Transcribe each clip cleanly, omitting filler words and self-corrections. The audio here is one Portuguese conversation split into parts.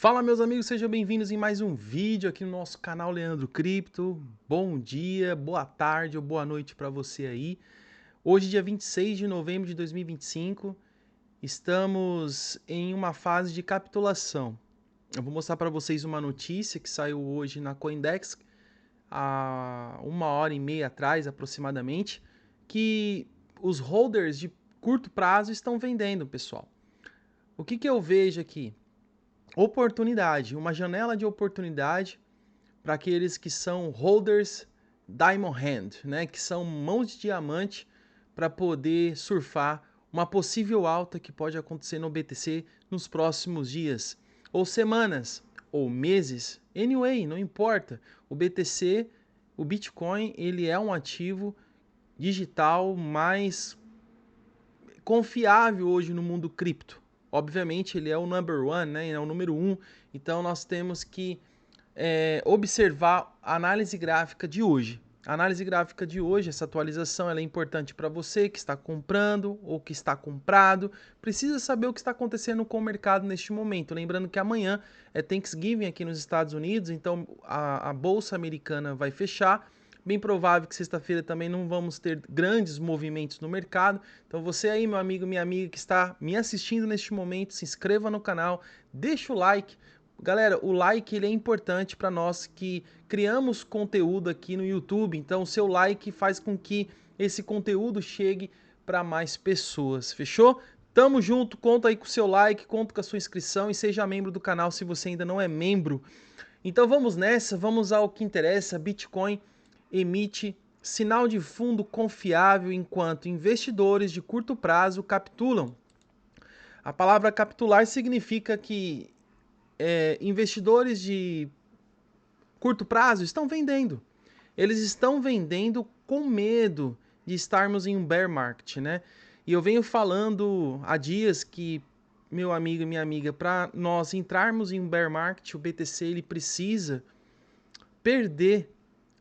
Fala, meus amigos, sejam bem-vindos em mais um vídeo aqui no nosso canal Leandro Cripto. Bom dia, boa tarde ou boa noite para você aí. Hoje, dia 26 de novembro de 2025, estamos em uma fase de capitulação. Eu vou mostrar para vocês uma notícia que saiu hoje na CoinDesk, há 1h30 atrás aproximadamente, que os holders de curto prazo estão vendendo, pessoal. O que eu vejo aqui? Oportunidade, uma janela de oportunidade para aqueles que são holders diamond hand, né, que são mãos de diamante para poder surfar uma possível alta que pode acontecer no BTC nos próximos dias, ou semanas, ou meses. Anyway, não importa. O BTC, o Bitcoin, ele é um ativo digital mais confiável hoje no mundo cripto. Obviamente ele é o number one, né? É o número 1. Então nós temos que observar a análise gráfica de hoje. A análise gráfica de hoje, essa atualização, ela é importante para você que está comprando ou que está comprado. Precisa saber o que está acontecendo com o mercado neste momento. Lembrando que amanhã é Thanksgiving aqui nos Estados Unidos, então a Bolsa Americana vai fechar. Bem provável que sexta-feira também não vamos ter grandes movimentos no mercado. Então você aí, meu amigo, minha amiga que está me assistindo neste momento, se inscreva no canal, deixa o like. Galera, o like ele é importante para nós que criamos conteúdo aqui no YouTube. Então o seu like faz com que esse conteúdo chegue para mais pessoas. Fechou? Tamo junto, conta aí com o seu like, conta com a sua inscrição e seja membro do canal se você ainda não é membro. Então vamos nessa, vamos ao que interessa. Bitcoin emite sinal de fundo confiável enquanto investidores de curto prazo capitulam. A palavra capitular significa que investidores de curto prazo estão vendendo. Eles estão vendendo com medo de estarmos em um bear market, né? E eu venho falando há dias que, meu amigo e minha amiga, para nós entrarmos em um bear market, o BTC ele precisa perder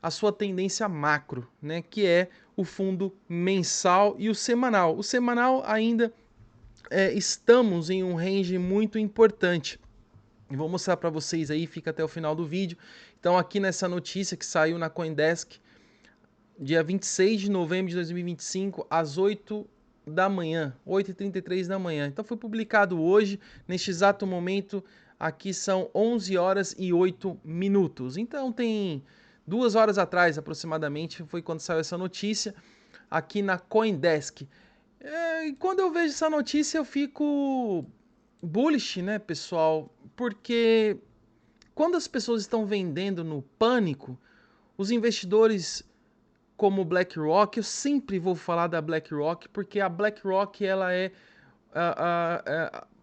a sua tendência macro, né, que é o fundo mensal e o semanal. O semanal ainda estamos em um range muito importante. E vou mostrar para vocês aí, fica até o final do vídeo. Então aqui nessa notícia que saiu na CoinDesk, dia 26 de novembro de 2025, às 8 da manhã, 8h33 da manhã. Então foi publicado hoje, neste exato momento, aqui são 11 horas e 8 minutos. Então tem 2 horas atrás, aproximadamente, foi quando saiu essa notícia, aqui na CoinDesk. E quando eu vejo essa notícia, eu fico bullish, né, pessoal? Porque quando as pessoas estão vendendo no pânico, os investidores como BlackRock, eu sempre vou falar da BlackRock, porque a BlackRock ela é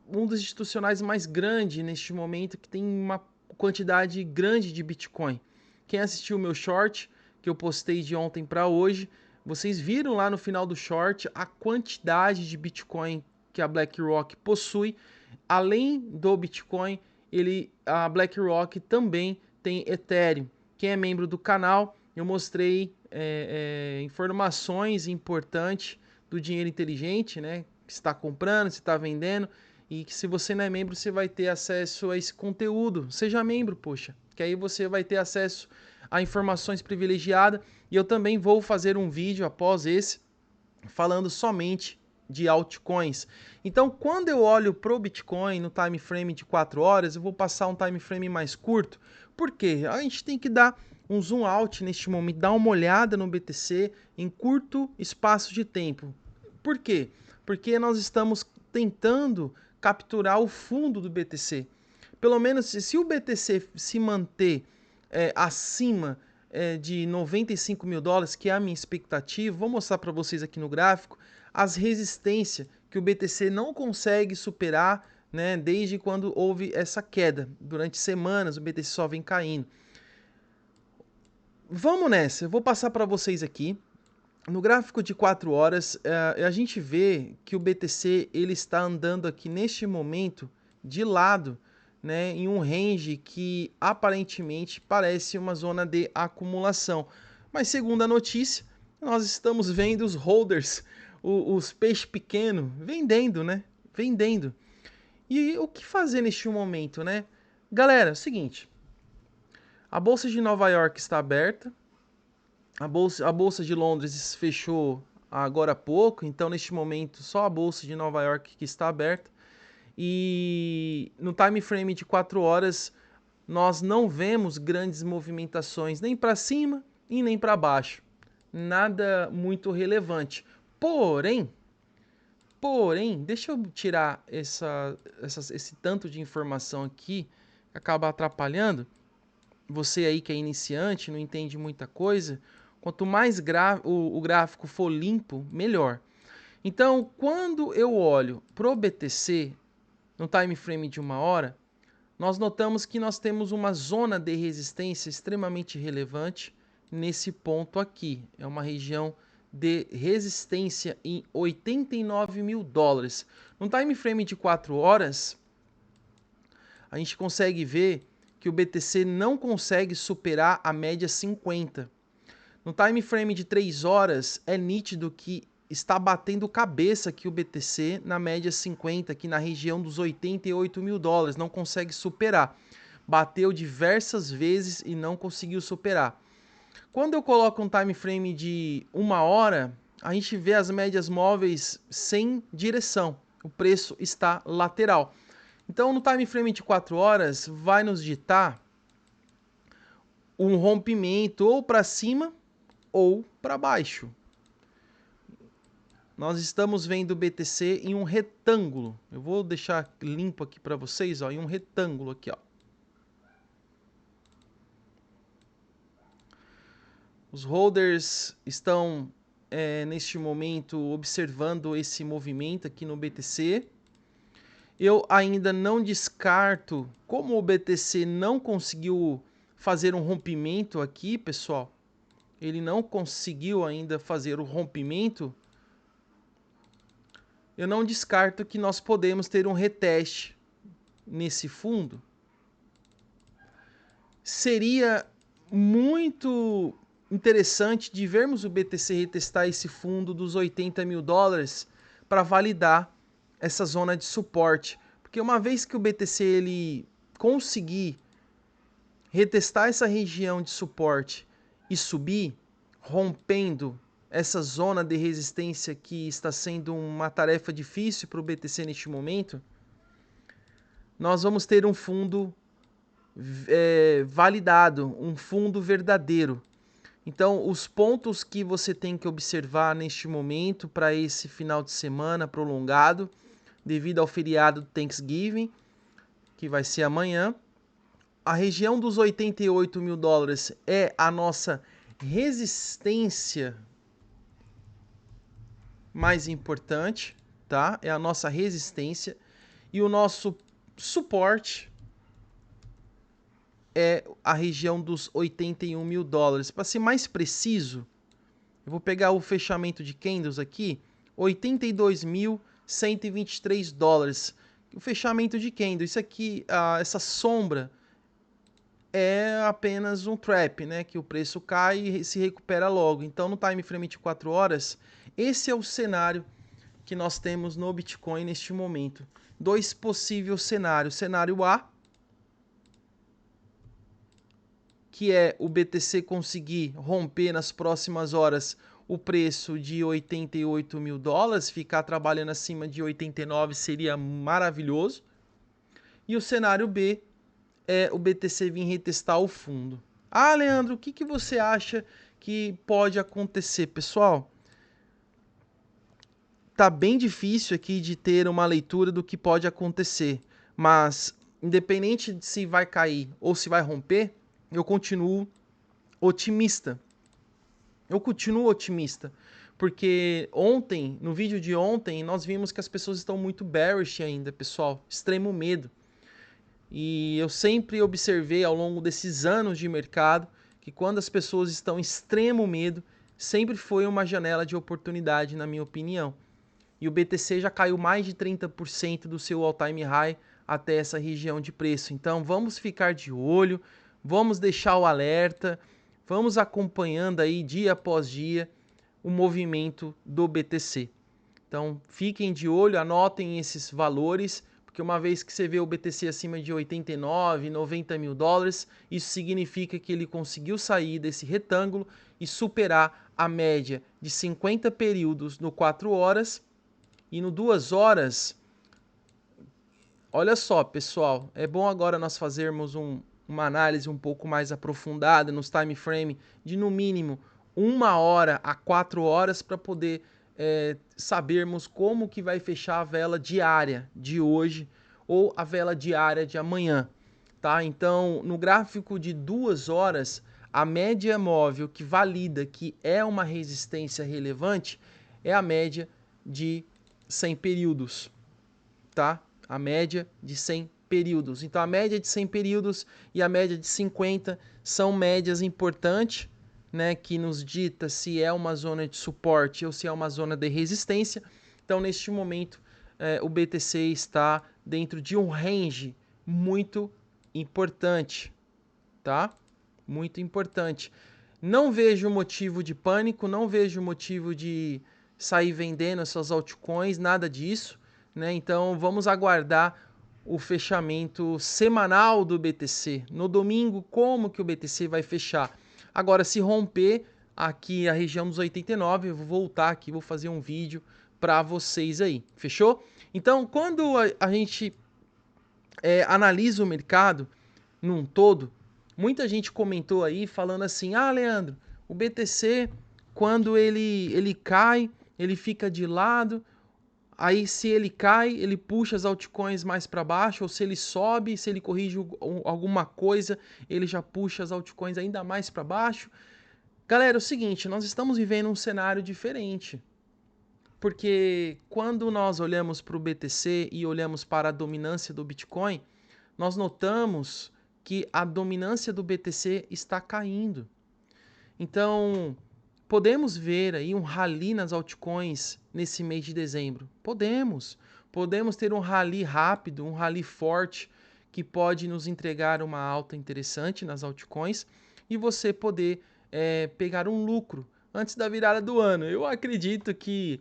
um dos institucionais mais grandes neste momento, que tem uma quantidade grande de Bitcoin. Quem assistiu o meu short, que eu postei de ontem para hoje, vocês viram lá no final do short a quantidade de Bitcoin que a BlackRock possui. Além do Bitcoin, a BlackRock também tem Ethereum. Quem é membro do canal, eu mostrei informações importantes do dinheiro inteligente, né? Que está comprando, se está vendendo, e que se você não é membro, você vai ter acesso a esse conteúdo. Seja membro, poxa, que aí você vai ter acesso a informações privilegiadas. E eu também vou fazer um vídeo após esse, falando somente de altcoins. Então, quando eu olho para o Bitcoin no time frame de 4 horas, eu vou passar um time frame mais curto. Por quê? A gente tem que dar um zoom out neste momento, dar uma olhada no BTC em curto espaço de tempo. Por quê? Porque nós estamos tentando capturar o fundo do BTC. Pelo menos se o BTC se manter acima de 95 mil dólares, que é a minha expectativa, vou mostrar para vocês aqui no gráfico as resistências que o BTC não consegue superar, né, desde quando houve essa queda. Durante semanas o BTC só vem caindo. Vamos nessa, eu vou passar para vocês aqui. No gráfico de 4 horas, a gente vê que o BTC ele está andando aqui neste momento de lado, né, em um range que aparentemente parece uma zona de acumulação. Mas segundo a notícia, nós estamos vendo os holders, os peixes pequenos, vendendo, né? Vendendo. E o que fazer neste momento, né? Galera, é o seguinte, a Bolsa de Nova York está aberta, a Bolsa de Londres fechou agora há pouco, então neste momento só a Bolsa de Nova York que está aberta. E no time frame de 4 horas nós não vemos grandes movimentações nem para cima e nem para baixo. Nada muito relevante. Porém, deixa eu tirar esse tanto de informação aqui que acaba atrapalhando. Você aí que é iniciante, não entende muita coisa. Quanto mais o gráfico for limpo, melhor. Então, quando eu olho para o BTC no time frame de 1 hora, nós notamos que nós temos uma zona de resistência extremamente relevante nesse ponto aqui. É uma região de resistência em 89 mil dólares. No time frame de 4 horas, a gente consegue ver que o BTC não consegue superar a média 50. No time frame de 3 horas, é nítido que está batendo cabeça aqui o BTC na média 50, aqui na região dos 88 mil dólares, não consegue superar. Bateu diversas vezes e não conseguiu superar. Quando eu coloco um time frame de 1 hora, a gente vê as médias móveis sem direção. O preço está lateral. Então, no time frame de 4 horas, vai nos ditar um rompimento ou para cima ou para baixo. Nós estamos vendo o BTC em um retângulo. Eu vou deixar limpo aqui para vocês, ó, em um retângulo aqui, ó. Os holders estão neste momento observando esse movimento aqui no BTC. Eu ainda não descarto, como o BTC não conseguiu fazer um rompimento aqui, pessoal, ele não conseguiu ainda fazer o rompimento, eu não descarto que nós podemos ter um reteste nesse fundo. Seria muito interessante de vermos o BTC retestar esse fundo dos 80 mil dólares para validar essa zona de suporte. Porque uma vez que o BTC ele conseguir retestar essa região de suporte e subir, rompendo essa zona de resistência que está sendo uma tarefa difícil para o BTC neste momento, nós vamos ter um fundo validado, um fundo verdadeiro. Então, os pontos que você tem que observar neste momento para esse final de semana prolongado, devido ao feriado do Thanksgiving, que vai ser amanhã, a região dos 88 mil dólares é a nossa resistência mais importante, tá? É a nossa resistência. E o nosso suporte é a região dos 81 mil dólares. Para ser mais preciso, eu vou pegar o fechamento de candles aqui, 82.123 dólares. O fechamento de candle, isso aqui, essa sombra é apenas um trap, né? Que o preço cai e se recupera logo. Então, no time frame de 4 horas, esse é o cenário que nós temos no Bitcoin neste momento. Dois possíveis cenários. Cenário A, que é o BTC conseguir romper nas próximas horas o preço de 88 mil dólares, ficar trabalhando acima de 89 seria maravilhoso. E o cenário B é o BTC vir retestar o fundo. Ah, Leandro, o que você acha que pode acontecer, pessoal? Tá bem difícil aqui de ter uma leitura do que pode acontecer, mas independente de se vai cair ou se vai romper, eu continuo otimista. Porque ontem, no vídeo de ontem, nós vimos que as pessoas estão muito bearish ainda, pessoal, extremo medo. E eu sempre observei ao longo desses anos de mercado que quando as pessoas estão em extremo medo, sempre foi uma janela de oportunidade, na minha opinião. E o BTC já caiu mais de 30% do seu all-time high até essa região de preço. Então vamos ficar de olho, vamos deixar o alerta, vamos acompanhando aí dia após dia o movimento do BTC. Então fiquem de olho, anotem esses valores, Porque uma vez que você vê o BTC acima de 89, 90 mil dólares, isso significa que ele conseguiu sair desse retângulo e superar a média de 50 períodos no 4 horas e no 2 horas. Olha só, pessoal, é bom agora nós fazermos uma análise um pouco mais aprofundada nos time frame de no mínimo 1 hora a 4 horas para poder sabermos como que vai fechar a vela diária de hoje ou a vela diária de amanhã, tá? Então, no gráfico de 2 horas, a média móvel que valida que é uma resistência relevante é a média de 100 períodos, tá? A média de 100 períodos. Então, a média de 100 períodos e a média de 50 são médias importantes, né, que nos dita se é uma zona de suporte ou se é uma zona de resistência. Então, neste momento, o BTC está dentro de um range muito importante, tá? Muito importante. Não vejo motivo de pânico, não vejo motivo de sair vendendo essas altcoins, nada disso, né? Então, vamos aguardar o fechamento semanal do BTC. No domingo, como que o BTC vai fechar? Agora, se romper aqui a região dos 89, eu vou voltar aqui, vou fazer um vídeo para vocês aí, fechou? Então, quando a gente analisa o mercado num todo, muita gente comentou aí falando assim, Leandro, o BTC, quando ele cai, ele fica de lado, aí se ele cai, ele puxa as altcoins mais para baixo, ou se ele sobe, se ele corrige alguma coisa, ele já puxa as altcoins ainda mais para baixo. Galera, é o seguinte, nós estamos vivendo um cenário diferente. Porque quando nós olhamos para o BTC e olhamos para a dominância do Bitcoin, nós notamos que a dominância do BTC está caindo. Então, podemos ver aí um rally nas altcoins nesse mês de dezembro? Podemos. Podemos ter um rally rápido, um rally forte, que pode nos entregar uma alta interessante nas altcoins e você poder pegar um lucro antes da virada do ano. Eu acredito que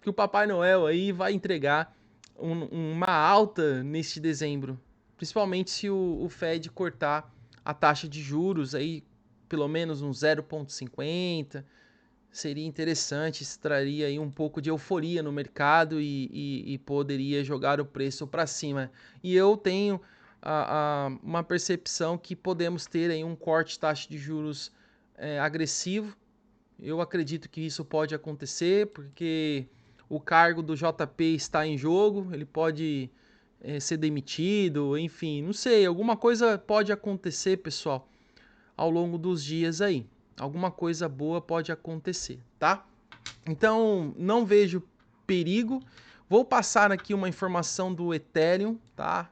o Papai Noel aí vai entregar uma alta neste dezembro, principalmente se o Fed cortar a taxa de juros aí pelo menos um 0,50, seria interessante, isso traria aí um pouco de euforia no mercado e poderia jogar o preço para cima. E eu tenho uma percepção que podemos ter aí um corte de taxa de juros agressivo. Eu acredito que isso pode acontecer, porque o cargo do JP está em jogo, ele pode ser demitido, enfim, não sei, alguma coisa pode acontecer, pessoal, ao longo dos dias aí. Alguma coisa boa pode acontecer, tá? Então, não vejo perigo. Vou passar aqui uma informação do Ethereum, tá?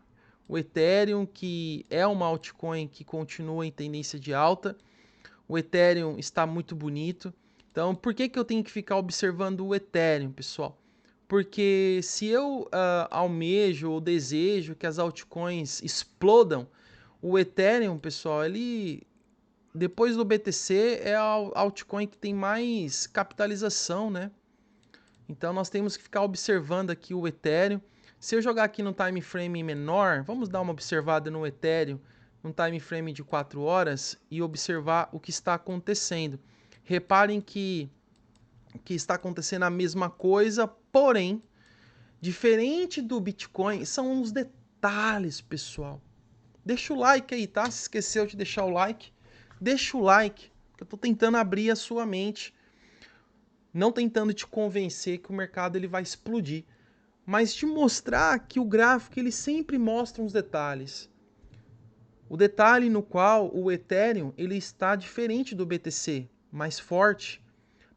O Ethereum, que é uma altcoin que continua em tendência de alta. O Ethereum está muito bonito. Então, por que eu tenho que ficar observando o Ethereum, pessoal? Porque se eu almejo ou desejo que as altcoins explodam, o Ethereum, pessoal, ele depois do BTC é a altcoin que tem mais capitalização, né? Então nós temos que ficar observando aqui o Ethereum. Se eu jogar aqui no time frame menor, vamos dar uma observada no Ethereum, num time frame de 4 horas e observar o que está acontecendo. Reparem que está acontecendo a mesma coisa, porém, diferente do Bitcoin, são os detalhes, pessoal. Deixa o like aí, tá? Se esqueceu de deixar o like, deixa o like, que eu tô tentando abrir a sua mente, não tentando te convencer que o mercado ele vai explodir, mas te mostrar que o gráfico ele sempre mostra uns detalhes. O detalhe no qual o Ethereum ele está diferente do BTC, mais forte.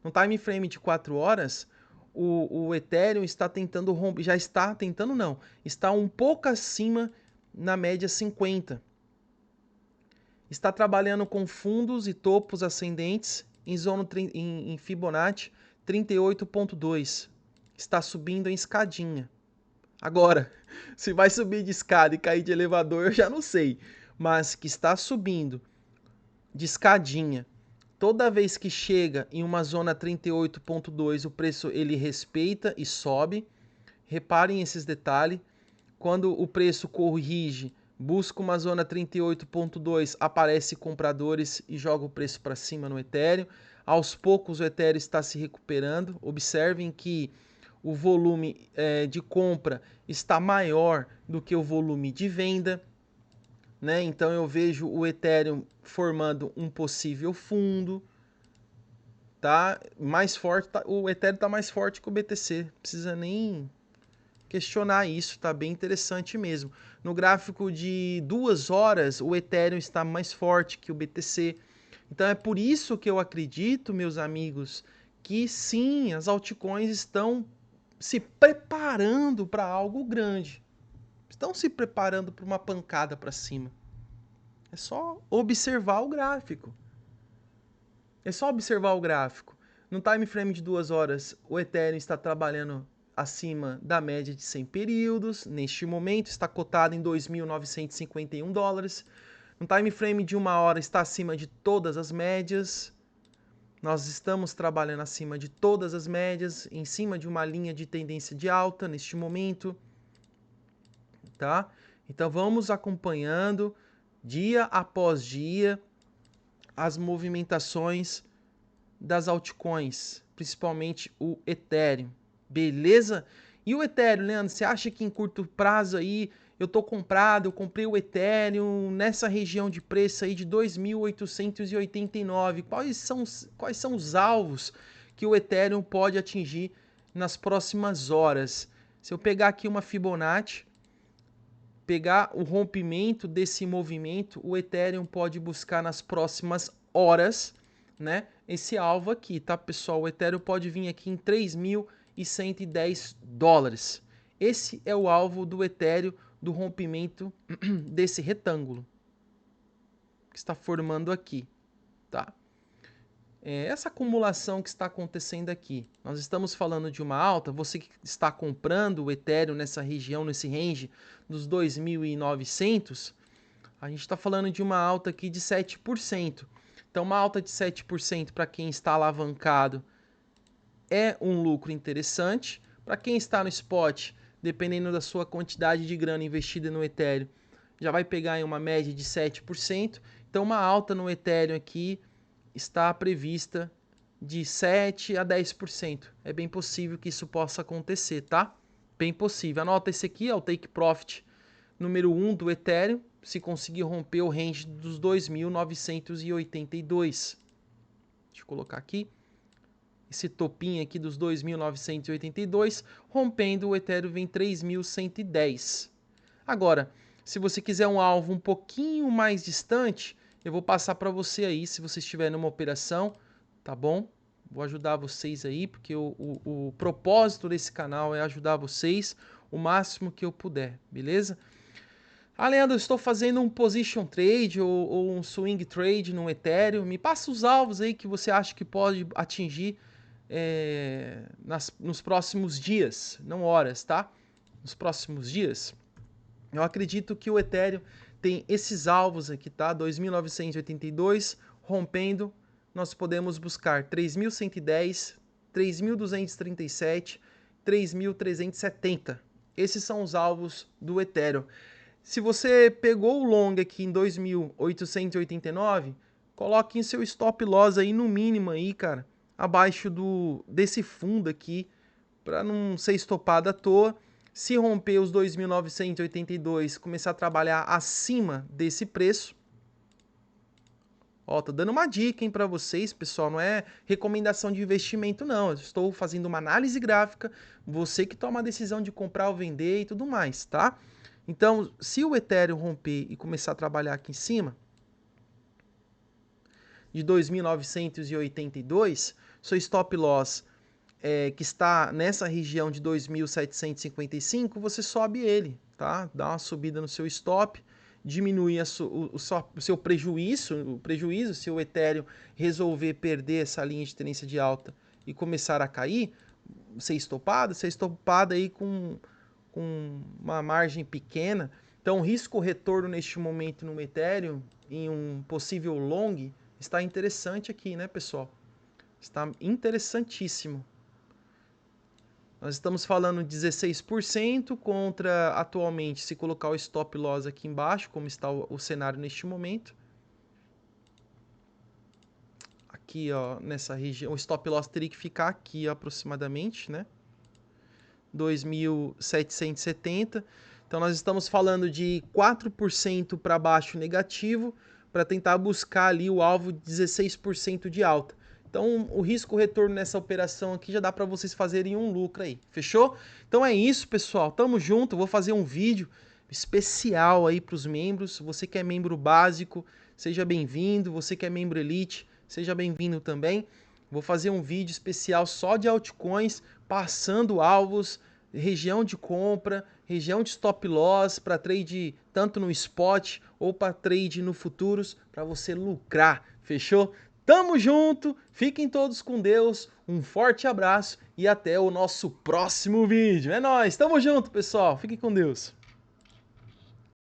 No time frame de 4 horas, o Ethereum está tentando romper, já está tentando não, está um pouco acima na média 50. Está trabalhando com fundos e topos ascendentes em Fibonacci 38.2. Está subindo em escadinha. Agora, se vai subir de escada e cair de elevador, eu já não sei. Mas que está subindo de escadinha. Toda vez que chega em uma zona 38.2, o preço ele respeita e sobe. Reparem esses detalhes. quando o preço corrige, busca uma zona 38.2, aparece compradores e joga o preço para cima no Ethereum. Aos poucos o Ethereum está se recuperando. Observem que o volume de compra está maior do que o volume de venda, né? Então eu vejo o Ethereum formando um possível fundo, tá? Mais forte, o Ethereum está mais forte que o BTC, não precisa nem questionar isso, tá bem interessante mesmo. No gráfico de 2 horas, o Ethereum está mais forte que o BTC. Então é por isso que eu acredito, meus amigos, que sim, as altcoins estão se preparando para algo grande. Estão se preparando para uma pancada para cima. É só observar o gráfico. É só observar o gráfico. No time frame de 2 horas, o Ethereum está trabalhando acima da média de 100 períodos. Neste momento está cotado em 2.951 dólares. No time frame de 1 hora está acima de todas as médias. Nós estamos trabalhando acima de todas as médias, em cima de uma linha de tendência de alta neste momento, tá? Então vamos acompanhando dia após dia as movimentações das altcoins, principalmente o Ethereum, beleza? E o Ethereum, Leandro, você acha que em curto prazo aí eu tô comprado, eu comprei o Ethereum nessa região de preço aí de 2.889. Quais são os alvos que o Ethereum pode atingir nas próximas horas? Se eu pegar aqui uma Fibonacci, pegar o rompimento desse movimento, o Ethereum pode buscar nas próximas horas, né? Esse alvo aqui, tá, pessoal? O Ethereum pode vir aqui em 3.110 dólares. Esse é o alvo do Ethereum do rompimento desse retângulo que está formando aqui, tá? Essa acumulação que está acontecendo aqui, nós estamos falando de uma alta, você que está comprando o Ethereum nessa região, nesse range dos 2.900, a gente está falando de uma alta aqui de 7%. Então, uma alta de 7% para quem está alavancado é um lucro interessante. Para quem está no spot, dependendo da sua quantidade de grana investida no Ethereum, já vai pegar em uma média de 7%. Então, uma alta no Ethereum aqui está prevista de 7 a 10%. É bem possível que isso possa acontecer, tá? Bem possível. Anota esse aqui, é o Take Profit número 1 do Ethereum, se conseguir romper o range dos 2.982. Deixa eu colocar aqui. Esse topinho aqui dos 2.982, rompendo o Ethereum vem 3.110. Agora, se você quiser um alvo um pouquinho mais distante, eu vou passar para você aí, se você estiver numa operação, tá bom? Vou ajudar vocês aí, porque o propósito desse canal é ajudar vocês o máximo que eu puder, beleza? Ah, Leandro, eu estou fazendo um position trade ou um swing trade no Ethereum. Me passa os alvos aí que você acha que pode atingir nos próximos dias, não horas, tá? Nos próximos dias. Eu acredito que o Ethereum tem esses alvos aqui, tá? 2.982, rompendo, nós podemos buscar 3.110, 3.237, 3.370. Esses são os alvos do Ethereum. Se você pegou o long aqui em 2.889, coloque em seu stop loss aí no mínimo aí, cara, abaixo desse fundo aqui, para não ser estopado à toa. Se romper os 2.982, começar a trabalhar acima desse preço. Ó, tô dando uma dica, hein, para vocês, pessoal, não é recomendação de investimento não. Eu estou fazendo uma análise gráfica, você que toma a decisão de comprar ou vender e tudo mais, tá? Então, se o Ethereum romper e começar a trabalhar aqui em cima de 2.982, seu stop loss que está nessa região de 2.755, você sobe ele, tá? Dá uma subida no seu stop, diminui o seu prejuízo, se o Ethereum resolver perder essa linha de tendência de alta e começar a cair, ser estopado aí com uma margem pequena. Então, o risco-retorno neste momento no Ethereum, em um possível long, está interessante aqui, né, pessoal? Está interessantíssimo. Nós estamos falando 16% contra, atualmente, se colocar o stop loss aqui embaixo, como está o cenário neste momento. Aqui, ó, nessa região, o stop loss teria que ficar aqui aproximadamente, né? 2.770. Então nós estamos falando de 4% para baixo negativo, para tentar buscar ali o alvo de 16% de alta. Então o risco retorno nessa operação aqui já dá para vocês fazerem um lucro aí, fechou? Então é isso, pessoal, tamo junto, vou fazer um vídeo especial aí para os membros. Você que é membro básico, seja bem-vindo. Você que é membro elite, seja bem-vindo também. Vou fazer um vídeo especial só de altcoins, passando alvos, região de compra, região de stop loss para trade tanto no spot ou para trade no futuros, para você lucrar, fechou? Tamo junto, fiquem todos com Deus, um forte abraço e até o nosso próximo vídeo. É nóis, tamo junto, pessoal, fiquem com Deus.